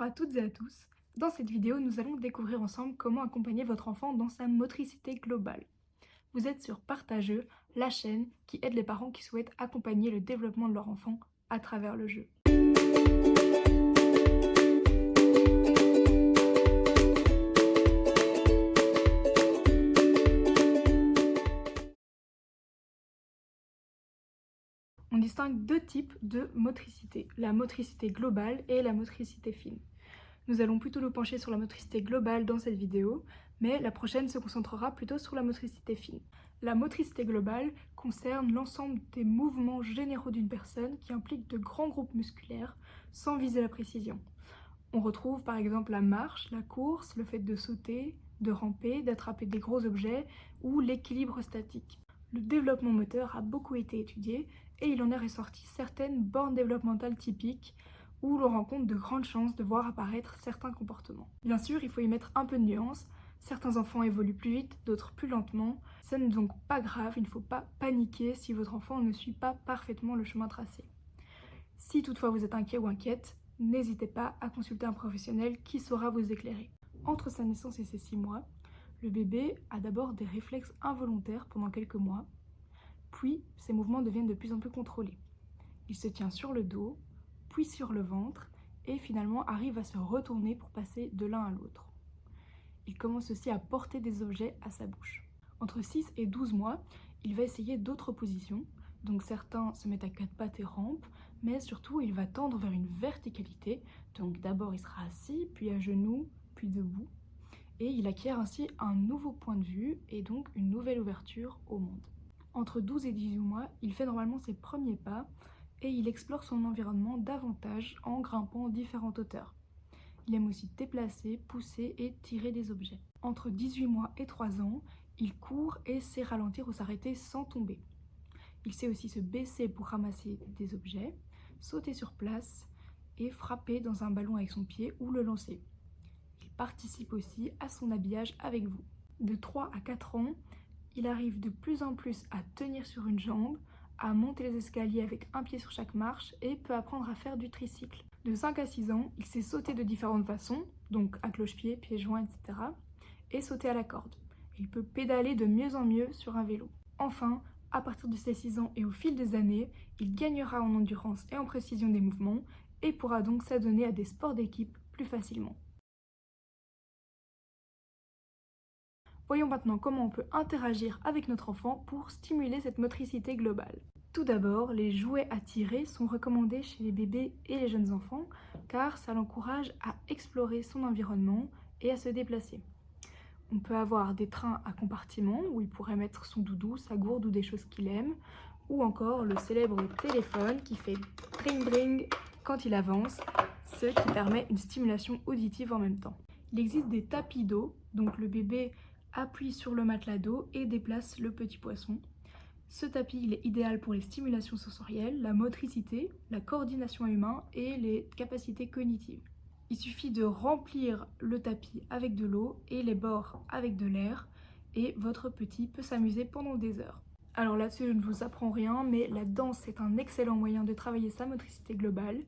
à toutes et à tous. Dans cette vidéo, nous allons découvrir ensemble comment accompagner votre enfant dans sa motricité globale. Vous êtes sur Partageux, la chaîne qui aide les parents qui souhaitent accompagner le développement de leur enfant à travers le jeu. On distingue deux types de motricité, la motricité globale et la motricité fine. Nous allons plutôt nous pencher sur la motricité globale dans cette vidéo, mais la prochaine se concentrera plutôt sur la motricité fine. La motricité globale concerne l'ensemble des mouvements généraux d'une personne qui impliquent de grands groupes musculaires sans viser la précision. On retrouve par exemple la marche, la course, le fait de sauter, de ramper, d'attraper des gros objets ou l'équilibre statique. Le développement moteur a beaucoup été étudié et il en est ressorti certaines bornes développementales typiques où l'on rencontre de grandes chances de voir apparaître certains comportements. Bien sûr, il faut y mettre un peu de nuance. Certains enfants évoluent plus vite, d'autres plus lentement. Ce n'est donc pas grave, il ne faut pas paniquer si votre enfant ne suit pas parfaitement le chemin tracé. Si toutefois vous êtes inquiet ou inquiète, n'hésitez pas à consulter un professionnel qui saura vous éclairer. Entre sa naissance et ses 6 mois, le bébé a d'abord des réflexes involontaires pendant quelques mois, puis ses mouvements deviennent de plus en plus contrôlés. Il se tient sur le dos, puis sur le ventre, et finalement arrive à se retourner pour passer de l'un à l'autre. Il commence aussi à porter des objets à sa bouche. Entre 6 et 12 mois, il va essayer d'autres positions, donc certains se mettent à quatre pattes et rampent, mais surtout il va tendre vers une verticalité, donc d'abord il sera assis, puis à genoux, puis debout, et il acquiert ainsi un nouveau point de vue et donc une nouvelle ouverture au monde. Entre 12 et 18 mois, il fait normalement ses premiers pas et il explore son environnement davantage en grimpant différentes hauteurs. Il aime aussi déplacer, pousser et tirer des objets. Entre 18 mois et 3 ans, il court et sait ralentir ou s'arrêter sans tomber. Il sait aussi se baisser pour ramasser des objets, sauter sur place et frapper dans un ballon avec son pied ou le lancer. Il participe aussi à son habillage avec vous. De 3 à 4 ans, il arrive de plus en plus à tenir sur une jambe, à monter les escaliers avec un pied sur chaque marche et peut apprendre à faire du tricycle. De 5 à 6 ans, il sait sauter de différentes façons, donc à cloche-pied, pieds joints, etc. et sauter à la corde. Il peut pédaler de mieux en mieux sur un vélo. Enfin, à partir de ses 6 ans et au fil des années, il gagnera en endurance et en précision des mouvements et pourra donc s'adonner à des sports d'équipe plus facilement. Voyons maintenant comment on peut interagir avec notre enfant pour stimuler cette motricité globale. Tout d'abord, les jouets à tirer sont recommandés chez les bébés et les jeunes enfants car ça l'encourage à explorer son environnement et à se déplacer. On peut avoir des trains à compartiments où il pourrait mettre son doudou, sa gourde ou des choses qu'il aime, ou encore le célèbre téléphone qui fait bring bring quand il avance, ce qui permet une stimulation auditive en même temps. Il existe des tapis d'eau, donc le bébé appuie sur le matelas d'eau et déplace le petit poisson. Ce tapis il est idéal pour les stimulations sensorielles, la motricité, la coordination humaine et les capacités cognitives. Il suffit de remplir le tapis avec de l'eau et les bords avec de l'air et votre petit peut s'amuser pendant des heures. Alors là-dessus, je ne vous apprends rien, mais la danse est un excellent moyen de travailler sa motricité globale.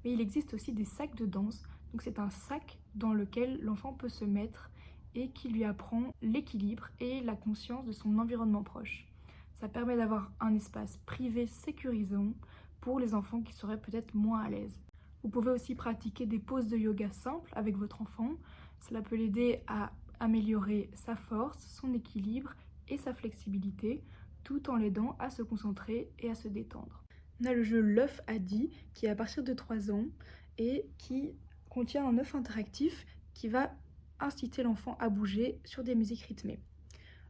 Mais il existe aussi des sacs de danse. Donc c'est un sac dans lequel l'enfant peut se mettre et qui lui apprend l'équilibre et la conscience de son environnement proche. Ça permet d'avoir un espace privé sécurisant pour les enfants qui seraient peut-être moins à l'aise. Vous pouvez aussi pratiquer des poses de yoga simples avec votre enfant. Cela peut l'aider à améliorer sa force, son équilibre et sa flexibilité, tout en l'aidant à se concentrer et à se détendre. On a le jeu l'œuf à 10 qui est à partir de 3 ans et qui contient un œuf interactif qui va inciter l'enfant à bouger sur des musiques rythmées.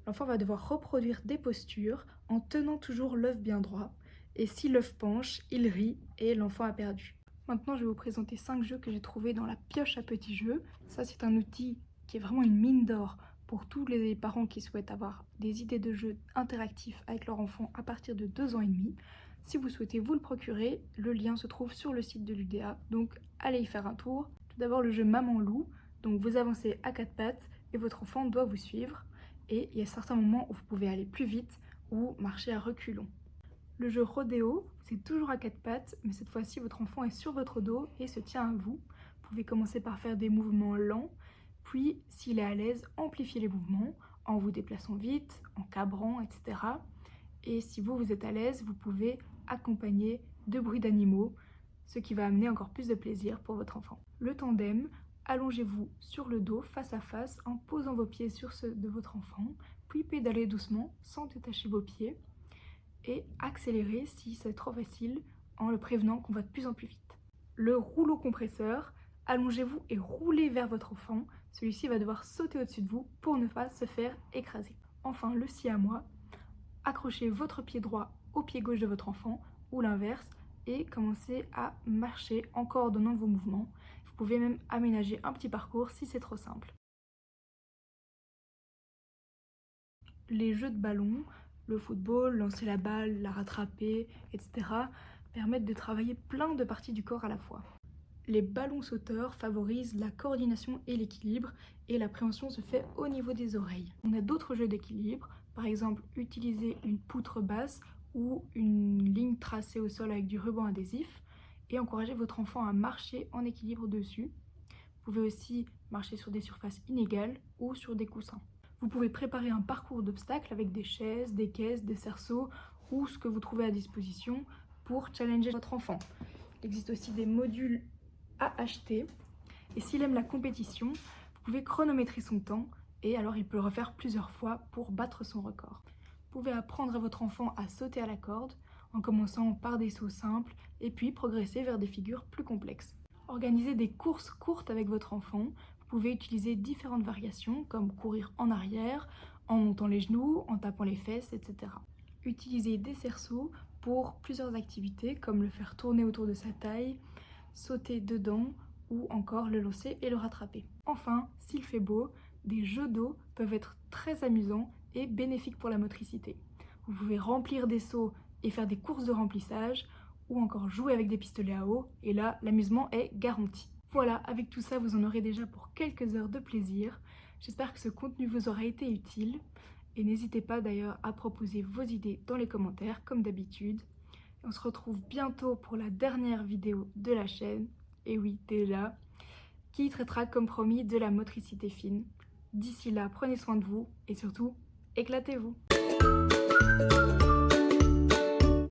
L'enfant va devoir reproduire des postures en tenant toujours l'œuf bien droit et si l'œuf penche, il rit et l'enfant a perdu. Maintenant, je vais vous présenter 5 jeux que j'ai trouvés dans la pioche à petits jeux. Ça, c'est un outil qui est vraiment une mine d'or pour tous les parents qui souhaitent avoir des idées de jeux interactifs avec leur enfant à partir de 2 ans et demi. Si vous souhaitez vous le procurer, le lien se trouve sur le site de l'UDA, donc allez y faire un tour. Tout d'abord, le jeu Maman Loup. Donc vous avancez à 4 pattes et votre enfant doit vous suivre. Et il y a certains moments où vous pouvez aller plus vite ou marcher à reculons. Le jeu Rodéo, c'est toujours à 4 pattes, mais cette fois-ci votre enfant est sur votre dos et se tient à vous. Vous pouvez commencer par faire des mouvements lents, puis s'il est à l'aise, amplifiez les mouvements en vous déplaçant vite, en cabrant, etc. Et si vous êtes à l'aise, vous pouvez accompagner de bruits d'animaux, ce qui va amener encore plus de plaisir pour votre enfant. Le tandem, allongez-vous sur le dos face à face en posant vos pieds sur ceux de votre enfant, puis pédalez doucement sans détacher vos pieds et accélérez si c'est trop facile en le prévenant qu'on va de plus en plus vite. Le rouleau compresseur, allongez-vous et roulez vers votre enfant. Celui-ci va devoir sauter au-dessus de vous pour ne pas se faire écraser. Enfin, le siamois, accrochez votre pied droit au pied gauche de votre enfant ou l'inverse et commencez à marcher en coordonnant vos mouvements. Vous pouvez même aménager un petit parcours si c'est trop simple. Les jeux de ballon, le football, lancer la balle, la rattraper, etc. permettent de travailler plein de parties du corps à la fois. Les ballons sauteurs favorisent la coordination et l'équilibre et l'appréhension se fait au niveau des oreilles. On a d'autres jeux d'équilibre, par exemple utiliser une poutre basse ou une ligne tracée au sol avec du ruban adhésif et encourager votre enfant à marcher en équilibre dessus. Vous pouvez aussi marcher sur des surfaces inégales ou sur des coussins. Vous pouvez préparer un parcours d'obstacles avec des chaises, des caisses, des cerceaux ou ce que vous trouvez à disposition pour challenger votre enfant. Il existe aussi des modules à acheter et s'il aime la compétition, vous pouvez chronométrer son temps et alors il peut le refaire plusieurs fois pour battre son record. Vous pouvez apprendre à votre enfant à sauter à la corde en commençant par des sauts simples et puis progresser vers des figures plus complexes. Organisez des courses courtes avec votre enfant. Vous pouvez utiliser différentes variations comme courir en arrière, en montant les genoux, en tapant les fesses, etc. Utilisez des cerceaux pour plusieurs activités comme le faire tourner autour de sa taille, sauter dedans ou encore le lancer et le rattraper. Enfin, s'il fait beau, des jeux d'eau peuvent être très amusants et bénéfiques pour la motricité. Vous pouvez remplir des seaux et faire des courses de remplissage ou encore jouer avec des pistolets à eau et là, l'amusement est garanti. Voilà, avec tout ça, vous en aurez déjà pour quelques heures de plaisir. J'espère que ce contenu vous aura été utile et n'hésitez pas d'ailleurs à proposer vos idées dans les commentaires comme d'habitude. On se retrouve bientôt pour la dernière vidéo de la chaîne, et oui, déjà, qui traitera comme promis de la motricité fine. D'ici là, prenez soin de vous et surtout, éclatez-vous!